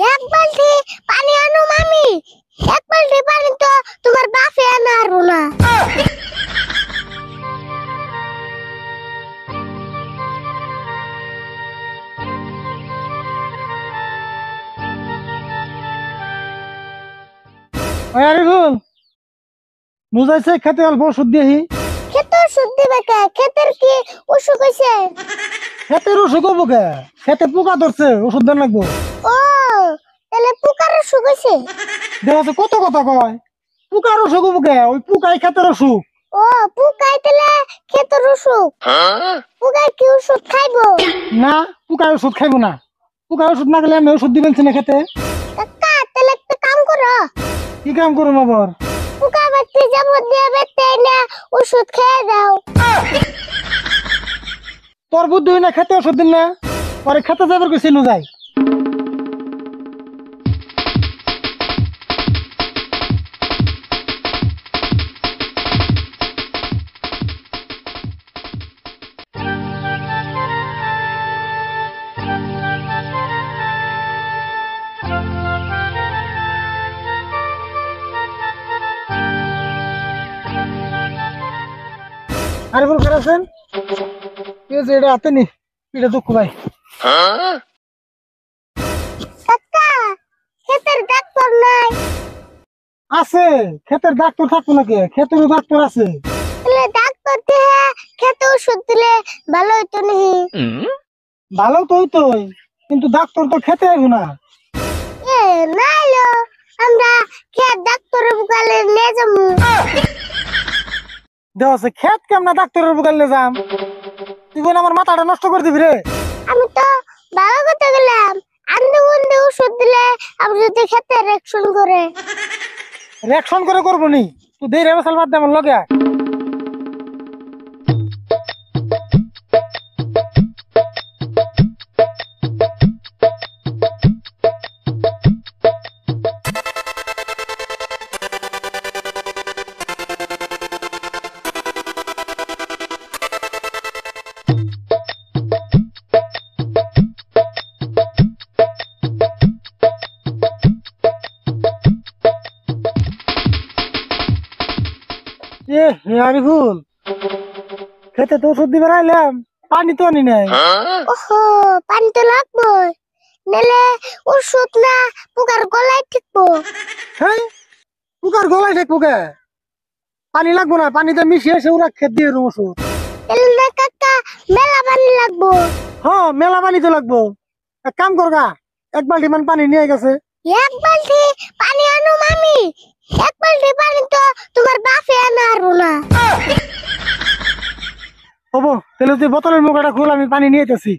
এক বালতি পানি আনো মামি। এক বালতি পানি তো তোমার বাপে আনারো না। আরে বল বুঝাইছে খেতে অল্প ওষুধ দিহি। খেতে ওষুধ দিবে কে? খেতের কি অসুখ হইছে? খেতের ওষুধ হবো কে? খেতে পোকা ধরছে, ওষুধ দেন লাগবো। ও তাহলে পোকার অসুখ হইছে। দেখা কত কথা কয়, পোকার অসুখ হবো কে? ওই পোকাই খেতের অসুখ। ও পোকাই তাহলে খেতের অসুখ। পোকাই কি ওষুধ খাইবো? না, পোকায় ওষুধ খাইবো না। পোকায় ওষুধ না গেলে আমি ওষুধ দিবেন না খেতে। কাকা তাহলে একটা কাম করো, কি কাম করুম আবার? পোকা বাচ্চা যাব দিয়ে বেতে না ওষুধ খেয়ে দাও। তোর বুদ্ধি হয় না খেতে ওষুধ দিন না, পরে খেতে যাবার কইছিল যাই। আরে বল খারাপছেন এই যে এটা হাতে নি, এটা দুঃখ ভাই। কাকা খেতের ডাক্তার নাই? আছে, ক্ষেতের ডাক্তার থাকবো নাকি? ক্ষেতেরও ডাক্তার আছে। তাহলে ডাক্তার দিয়ে খেতে ওষুধ দিলে ভালো হইতো নাকি? ভালো তো হইতোই, কিন্তু ডাক্তার তো খেতে আইব না। এ নাইলো আমরা খেত ডাক্তারের বুকালে নিয়ে যাবো। দেওয়া খেত কেমন ডাক্তারের বুকালে যাম? তুই বোন আমার মাথাটা নষ্ট করে দিবি রে। আমি তো ভালো কথা গেলাম, আন্দে বন্দে ওষুধ দিলে আপনি যদি খেতে রিঅ্যাকশন করে। রিঅ্যাকশন করে করবো নি? তুই দেরি হবে সালবাদ দে আমার লগে আয়। আরিফুল, খেতে তো ওষুধ দিবে আইলাম, পানি তো আনি নাই। ওহো পানি তো লাগবো, নালে ওষুধ না পোকার গলায় ঠিকবো। হ্যাঁ, পোকার গলায় ঠেকবো কে? পানি লাগবো না, পানিতে মিশিয়ে এসে ওরা খেত দিয়ে দেবো ওষুধ। তাহলে না কাকা মেলা পানি লাগবো। হ্যাঁ, মেলা পানি তো লাগবো। এক কাম করগা, এক বালতি মান পানি নিয়ে গেছে। এক বালতি পানি আনো মামি। এক বালতি পানি তো তোমার বাপে আনারো না। হবো, তাহলে তুই বোতলের মুখটা খুল, আমি পানি নিয়ে যেতেছি।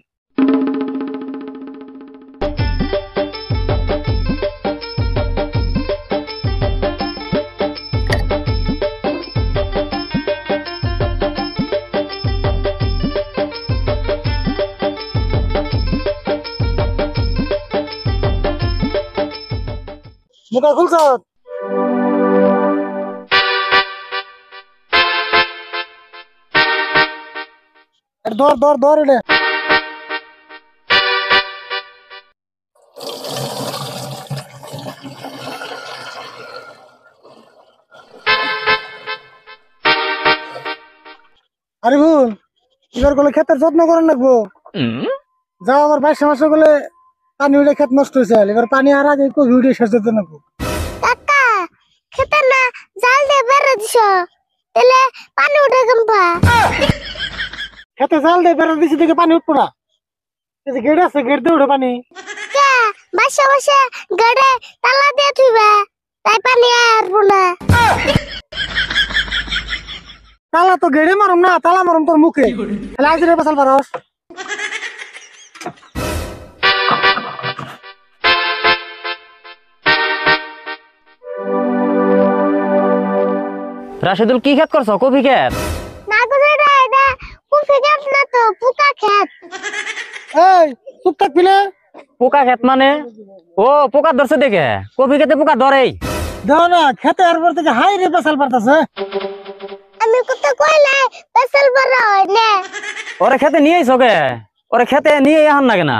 মুখা খুলছ? ধর ধর ধর এটা। আরে ভুল, এবার বলে ক্ষেতের যত্ন করেন লাগবো। যাও আবার 22 মাসে বলে পানি উঠে ক্ষেত নষ্ট হয়েছে, এবার পানি আর আগে কবি উঠে শেষ দিতে লাগবো। কাকা খেতে না জাল দিয়ে বেড়ে দিছ, তাহলে পানি উঠে কেমবা? খেতে জাল দিয়ে বেড়া দিছি থেকে পানি উঠবো না। এই যে গেট আছে, গেট দিয়ে উঠে পানি। কে বাসা বাসা গড়ে তালা দিয়ে থুইবে, তাই পানি আসবো না। তালা তো গেড়ে মারুম না, তালা মারুম তোর মুখে। তাহলে আজ রে বাসাল পারস। রাশেদুল কি খেত করছো? কফি খেত? না গো এটা এটা কফি খেত না তো পোকা খেত। এই চুপ থাকবি না? পোকা খেত মানে? ও পোকা ধরছে দেখে কফি খেতে পোকা ধরেই। দেও না খেতে এরপর থেকে হাই রে বাসাল পারতাছে। আমি কত কইলে পেছাল বড় হয় না। ওরে খেতে নিয়ে আইছো কে? ওরে খেতে নিয়ে আহান না কেনা?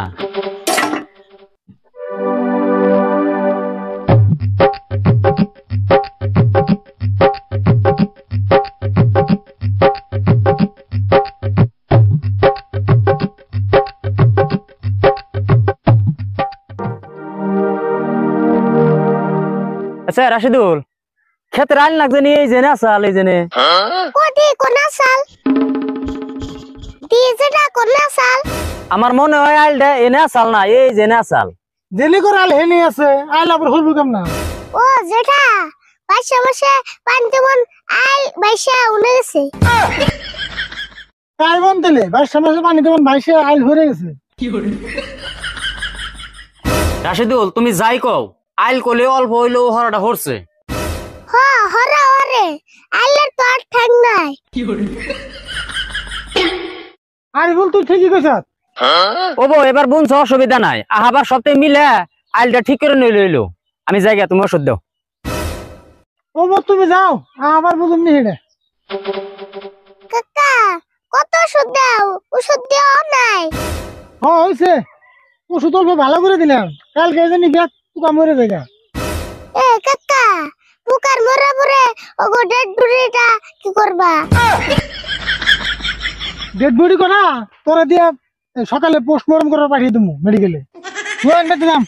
আচ্ছা রাশিদুল ক্ষেতের আইল লাগছে নি এই জেনে আসাল এই জেনে কোটি কোনা সাল ডিজেটা কোনা সাল আমার মনে হয় আইলটা এনে আসাল না এই জেনে আসাল জেনে করে আল হেনে আছে আইল আবার হলবো কেমন না ও যেটা বাইশে বসে পানিতে মন আইল বাইশে উনে গেছে তাই বন দিলে 22 মাসে পানি তেমন 22 আইল হয়ে গেছে রাশিদুল তুমি যাই কও আইল কলে অল্প হইলেও হরাটা হরছে হ হরা হরে আইলের তো আর ঠ্যাং নাই আই বল তুই ঠিকই কইছাস ও বউ এবার বুনছ অসুবিধা নাই আহাবার সপ্তাহে মিলে আইলটা ঠিক করে নই লইলো আমি জায়গা তুমি ওষুধ দাও ও বল তুমি যাও আবার বুঝুম নি হেডে কাকা কত ওষুধ দাও ওষুধ দেওয়া নাই হইছে ওষুধ অল্প ভালো করে দিলাম কালকে জানি ব্যাগ পোকা মরে যায় এ কাকা পুকার মরে পরে ওগো ডেড বডিটা কি করবা ডেড বডি করা তোরা দিয়া সকালে পোস্টমর্টম করে পাঠিয়ে দেবো মেডিকেলে দিলাম